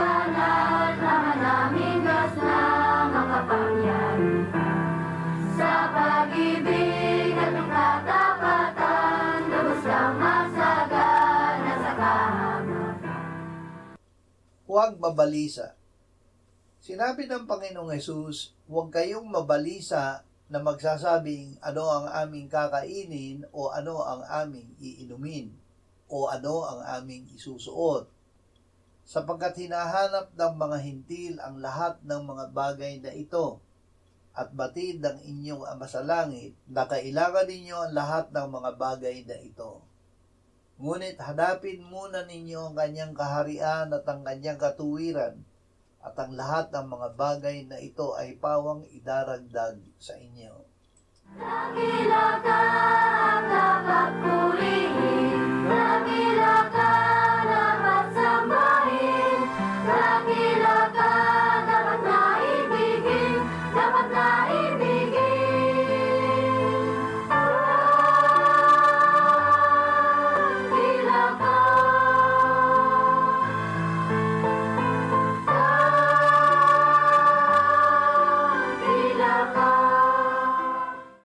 banal na manaming Diyos na makapangyarihan. Sa pag-ibig at ng katapatan, lubos kang magsagana sa kahamagan. Huwag mabalisa. Sinabi ng Panginoong Hesus, huwag kayong mabalisa na magsasabing ano ang aming kakainin o ano ang aming iinumin o ano ang aming isusuot. Sapagkat hinahanap ng mga hintil ang lahat ng mga bagay na ito, at batid ng inyong Ama sa langit na kailangan ninyo ang lahat ng mga bagay na ito. Ngunit hanapin muna ninyo ang kanyang kaharian at ang kanyang katuwiran, at ang lahat ng mga bagay na ito ay pawang idaragdag sa inyo. Dakila ka